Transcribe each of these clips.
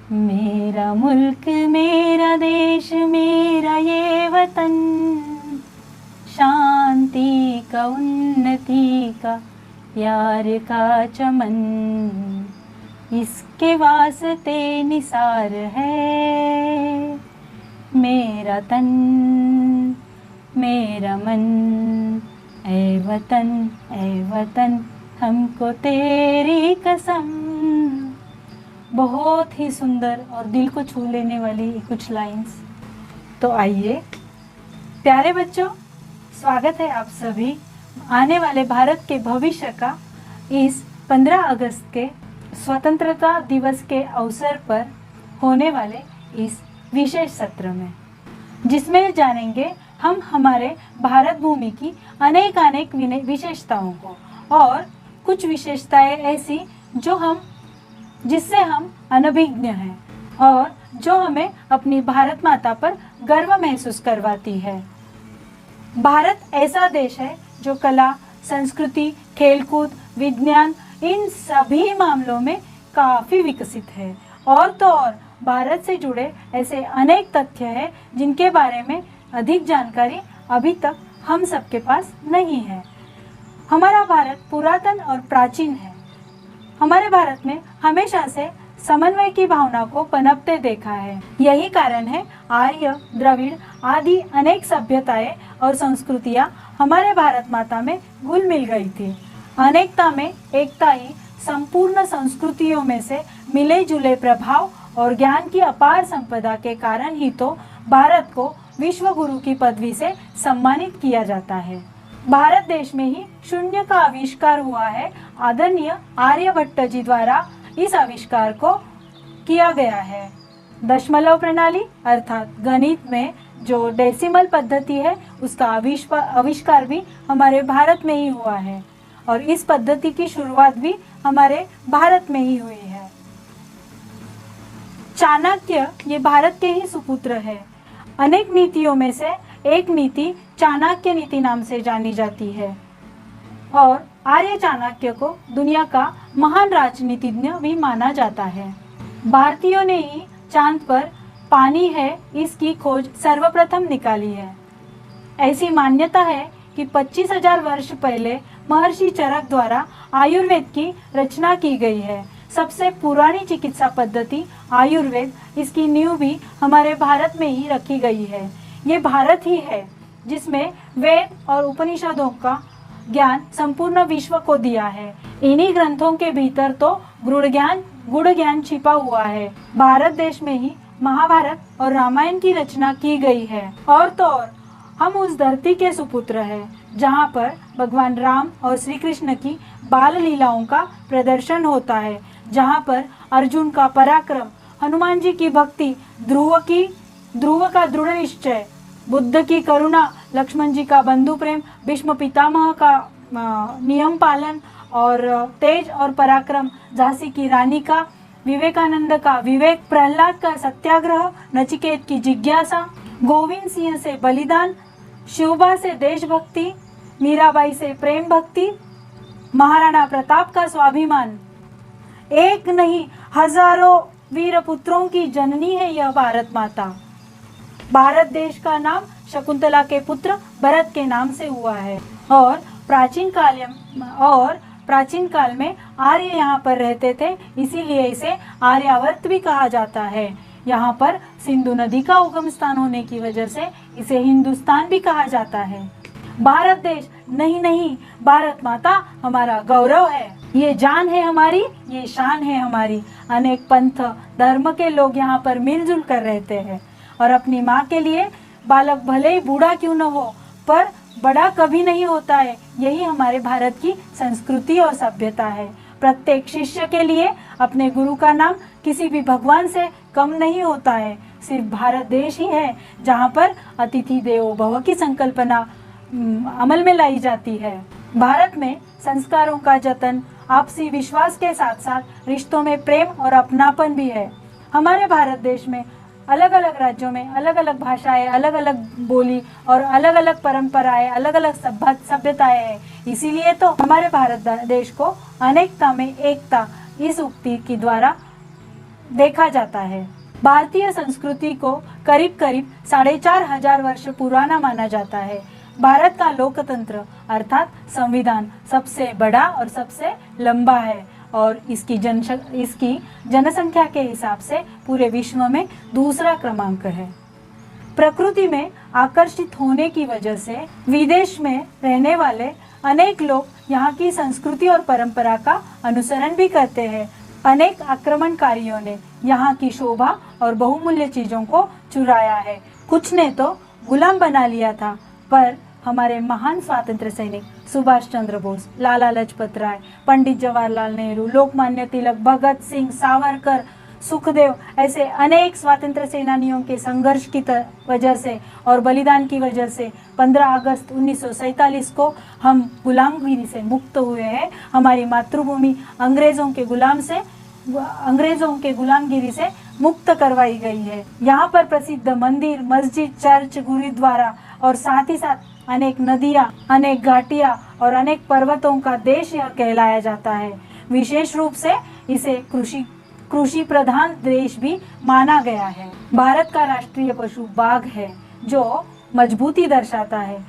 मेरा मुल्क मेरा देश मेरा ये वतन, शांति का उन्नति का प्यार का चमन, इसके वास्ते निसार है मेरा तन मेरा मन। ऐ वतन हमको तेरी कसम। बहुत ही सुंदर और दिल को छू लेने वाली कुछ लाइंस। तो आइए प्यारे बच्चों, स्वागत है आप सभी आने वाले भारत के भविष्य का इस 15 अगस्त के स्वतंत्रता दिवस के अवसर पर होने वाले इस विशेष सत्र में, जिसमें जानेंगे हम हमारे भारत भूमि की अनेक विशेषताओं को और कुछ विशेषताएं ऐसी जिससे हम अनभिज्ञ हैं और जो हमें अपनी भारत माता पर गर्व महसूस करवाती है। भारत ऐसा देश है जो कला, संस्कृति, खेलकूद, विज्ञान इन सभी मामलों में काफ़ी विकसित है। और तो और भारत से जुड़े ऐसे अनेक तथ्य हैं जिनके बारे में अधिक जानकारी अभी तक हम सबके पास नहीं है। हमारा भारत पुरातन और प्राचीन है। हमारे भारत में हमेशा से समन्वय की भावना को पनपते देखा है। यही कारण है आर्य, द्रविड़ आदि अनेक सभ्यताएं और संस्कृतियां हमारे भारत माता में घुल मिल गई थी। अनेकता में एकता ही संपूर्ण संस्कृतियों में से मिले जुले प्रभाव और ज्ञान की अपार संपदा के कारण ही तो भारत को विश्व गुरु की पदवी से सम्मानित किया जाता है। भारत देश में ही शून्य का आविष्कार हुआ है। आदरणीय आर्यभट्ट जी द्वारा इस आविष्कार को किया गया है। दशमलव प्रणाली अर्थात गणित में जो डेसिमल पद्धति है उसका आविष्कार भी हमारे भारत में ही हुआ है और इस पद्धति की शुरुआत भी हमारे भारत में ही हुई है। चाणक्य ये भारत के ही सुपुत्र है। अनेक नीतियों में से एक नीति चाणक्य नीति नाम से जानी जाती है और आर्य चाणक्य को दुनिया का महान राजनीतिज्ञ भी माना जाता है। भारतीयों ने ही चांद पर पानी है इसकी खोज सर्वप्रथम निकाली है। ऐसी मान्यता है कि 25,000 वर्ष पहले महर्षि चरक द्वारा आयुर्वेद की रचना की गई है। सबसे पुरानी चिकित्सा पद्धति आयुर्वेद, इसकी नींव भी हमारे भारत में ही रखी गई है। ये भारत ही है जिसमें वेद और उपनिषदों का ज्ञान संपूर्ण विश्व को दिया है। इन्हीं ग्रंथों के भीतर तो गुड़ ज्ञान छिपा हुआ है। भारत देश में ही महाभारत और रामायण की रचना की गई है। और तो और हम उस धरती के सुपुत्र हैं जहाँ पर भगवान राम और श्री कृष्ण की बाल लीलाओं का प्रदर्शन होता है, जहाँ पर अर्जुन का पराक्रम, हनुमान जी की भक्ति, ध्रुव का दृढ़ निश्चय, बुद्ध की करुणा, लक्ष्मण जी का बंधु प्रेम, भीष्म पितामह का नियम पालन और तेज और पराक्रम, झांसी की रानी का, विवेकानंद का विवेक, प्रहलाद का सत्याग्रह, नचिकेत की जिज्ञासा, गोविंद सिंह से बलिदान, शिवबा से देशभक्ति, मीराबाई से प्रेम भक्ति, महाराणा प्रताप का स्वाभिमान, एक नहीं हजारों वीर पुत्रों की जननी है यह भारत माता। भारत देश का नाम शकुंतला के पुत्र भरत के नाम से हुआ है और प्राचीन काल में आर्य यहाँ पर रहते थे, इसीलिए इसे आर्यावर्त भी कहा जाता है। यहाँ पर सिंधु नदी का उगम स्थान होने की वजह से इसे हिंदुस्तान भी कहा जाता है। भारत देश नहीं, भारत माता हमारा गौरव है। ये जान है हमारी, ये शान है हमारी। अनेक पंथ धर्म के लोग यहाँ पर मिलजुल कर रहते हैं और अपनी माँ के लिए बालक भले ही बूढ़ा क्यों न हो पर बड़ा कभी नहीं होता है। यही हमारे भारत की संस्कृति और सभ्यता है। प्रत्येक शिष्य के लिए अपने गुरु का नाम किसी भी भगवान से कम नहीं होता है। सिर्फ भारत देश ही है जहाँ पर अतिथि देवो भव की संकल्पना अमल में लाई जाती है। भारत में संस्कारों का जतन, आपसी विश्वास के साथ साथ रिश्तों में प्रेम और अपनापन भी है। हमारे भारत देश में अलग अलग राज्यों में अलग अलग भाषाएं, अलग अलग बोली और अलग अलग परंपराएं, अलग अलग सभ्यताएं हैं। इसीलिए तो हमारे भारत देश को अनेकता में एकता इस उक्ति के द्वारा देखा जाता है। भारतीय संस्कृति को करीब करीब 4,500 वर्ष पुराना माना जाता है। भारत का लोकतंत्र अर्थात संविधान सबसे बड़ा और सबसे लंबा है और इसकी जनसंख्या के हिसाब से पूरे विश्व में दूसरा क्रमांक है। प्रकृति में आकर्षित होने की वजह से विदेश में रहने वाले अनेक लोग यहाँ की संस्कृति और परंपरा का अनुसरण भी करते हैं। अनेक आक्रमणकारियों ने यहाँ की शोभा और बहुमूल्य चीजों को चुराया है। कुछ ने तो गुलाम बना लिया था, पर हमारे महान स्वतंत्र सैनिक सुभाष चंद्र बोस, लाला लाजपत राय, पंडित जवाहरलाल नेहरू, लोकमान्य तिलक, भगत सिंह, सावरकर, सुखदेव ऐसे अनेक स्वतंत्र सेनानियों के संघर्ष की वजह से और बलिदान की वजह से 15 अगस्त 1947 को हम गुलामगिरी से मुक्त हुए हैं। हमारी मातृभूमि अंग्रेजों के गुलामगिरी से मुक्त करवाई गई है। यहाँ पर प्रसिद्ध मंदिर, मस्जिद, चर्च, गुरुद्वारा और साथ ही साथ अनेक नदियाँ, अनेक घाटियाँ और अनेक पर्वतों का देश यह कहलाया जाता है। विशेष रूप से इसे कृषि प्रधान देश भी माना गया है। भारत का राष्ट्रीय पशु बाघ है जो मजबूती दर्शाता है।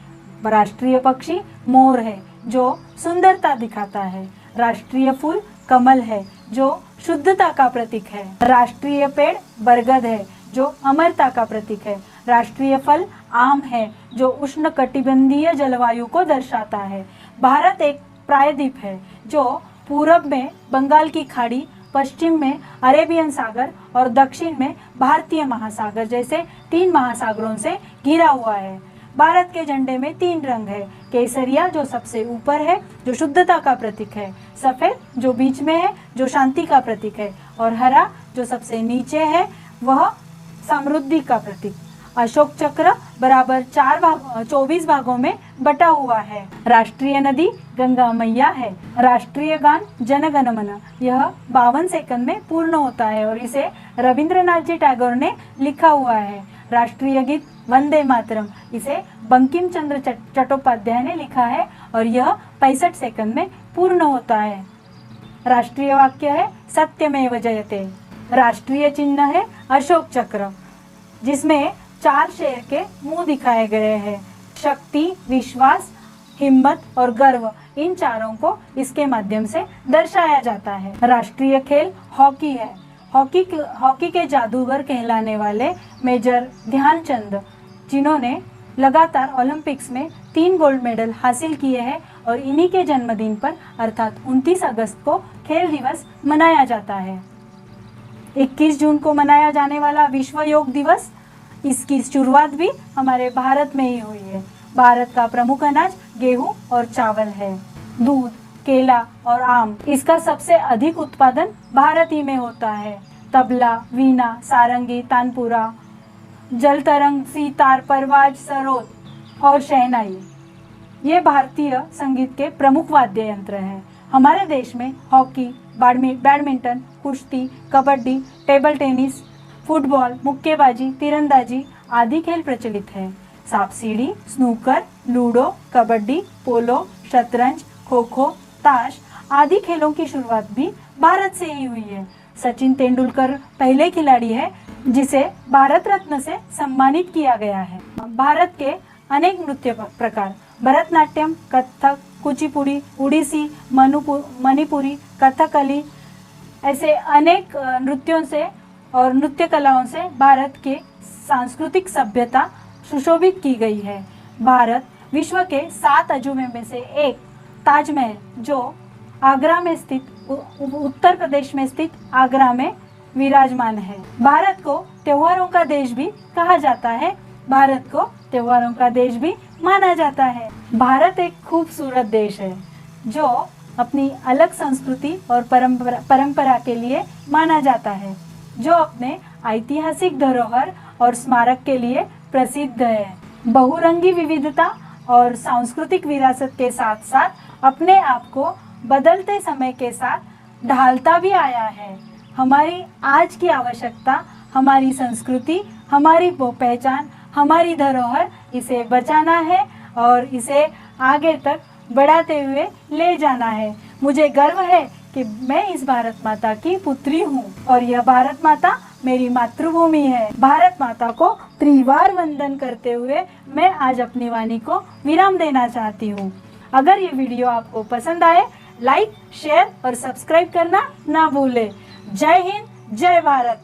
राष्ट्रीय पक्षी मोर है जो सुंदरता दिखाता है। राष्ट्रीय फूल कमल है जो शुद्धता का प्रतीक है। राष्ट्रीय पेड़ बरगद है जो अमरता का प्रतीक है। राष्ट्रीय फल आम है जो उष्णकटिबंधीय जलवायु को दर्शाता है। भारत एक प्रायद्वीप है जो पूरब में बंगाल की खाड़ी, पश्चिम में अरेबियन सागर और दक्षिण में भारतीय महासागर जैसे 3 महासागरों से घिरा हुआ है। भारत के झंडे में 3 रंग है। केसरिया जो सबसे ऊपर है, जो शुद्धता का प्रतीक है। सफेद जो बीच में है, जो शांति का प्रतीक है। और हरा जो सबसे नीचे है, वह समृद्धि का प्रतीक। अशोक चक्र बराबर 24 भागों में बटा हुआ है। राष्ट्रीय नदी गंगा मैया है। राष्ट्रीय गान जन गण मन यह 52 सेकंड में पूर्ण होता है और इसे रविंद्रनाथ जी टैगोर ने लिखा हुआ है। राष्ट्रीय गीत वंदे मातरम, इसे बंकिम चंद्र चट्टोपाध्याय ने लिखा है और यह 65 सेकंड में पूर्ण होता है। राष्ट्रीय वाक्य है सत्यमेव जयते। राष्ट्रीय चिन्ह है अशोक चक्र, जिसमें 4 शेर के मुंह दिखाए गए हैं। शक्ति, विश्वास, हिम्मत और गर्व, इन चारों को इसके माध्यम से दर्शाया जाता है। राष्ट्रीय खेल हॉकी है। हॉकी के जादूगर कहलाने वाले मेजर ध्यानचंद, जिन्होंने लगातार ओलंपिक्स में 3 गोल्ड मेडल हासिल किए हैं और इन्हीं के जन्मदिन पर अर्थात 29 अगस्त को खेल दिवस मनाया जाता है। 21 जून को मनाया जाने वाला विश्व योग दिवस, इसकी शुरुआत भी हमारे भारत में ही हुई है। भारत का प्रमुख अनाज गेहूं और चावल है। दूध, केला और आम, इसका सबसे अधिक उत्पादन भारत ही में होता है। तबला, वीणा, सारंगी, तानपुरा, जल तरंग, सीतार, परवाज, सरोद और शहनाई, ये भारतीय संगीत के प्रमुख वाद्य यंत्र हैं। हमारे देश में हॉकी, बैडमिंटन, कुश्ती, कबड्डी, टेबल टेनिस, फुटबॉल, मुक्केबाजी, तीरंदाजी आदि खेल प्रचलित है। सांप सीढ़ी, स्नूकर, लूडो, कबड्डी, पोलो, शतरंज, खो खो, ताश आदि खेलों की शुरुआत भी भारत से ही हुई है। सचिन तेंदुलकर पहले खिलाड़ी है जिसे भारत रत्न से सम्मानित किया गया है। भारत के अनेक नृत्य प्रकार भरतनाट्यम, कथक, कुचिपुड़ी, उड़ीसी, मणिपुरी, कथकली ऐसे अनेक नृत्यों से और नृत्य कलाओं से भारत के सांस्कृतिक सभ्यता सुशोभित की गई है। भारत विश्व के 7 अजूबे में से एक ताजमहल, जो आगरा में स्थित, उत्तर प्रदेश में स्थित आगरा में विराजमान है। भारत को त्योहारों का देश भी कहा जाता है। भारत को त्योहारों का देश भी माना जाता है। भारत एक खूबसूरत देश है जो अपनी अलग संस्कृति और परंपरा के लिए माना जाता है, जो अपने ऐतिहासिक धरोहर और स्मारक के लिए प्रसिद्ध है। बहुरंगी विविधता और सांस्कृतिक विरासत के साथ साथ अपने आप को बदलते समय के साथ ढालता भी आया है। हमारी आज की आवश्यकता हमारी संस्कृति, हमारी पहचान, हमारी धरोहर, इसे बचाना है और इसे आगे तक बढ़ाते हुए ले जाना है। मुझे गर्व है कि मैं इस भारत माता की पुत्री हूँ और यह भारत माता मेरी मातृभूमि है। भारत माता को त्रिवार वंदन करते हुए मैं आज अपनी वाणी को विराम देना चाहती हूँ। अगर ये वीडियो आपको पसंद आए, लाइक, शेयर और सब्सक्राइब करना ना भूले। जय हिंद, जय भारत।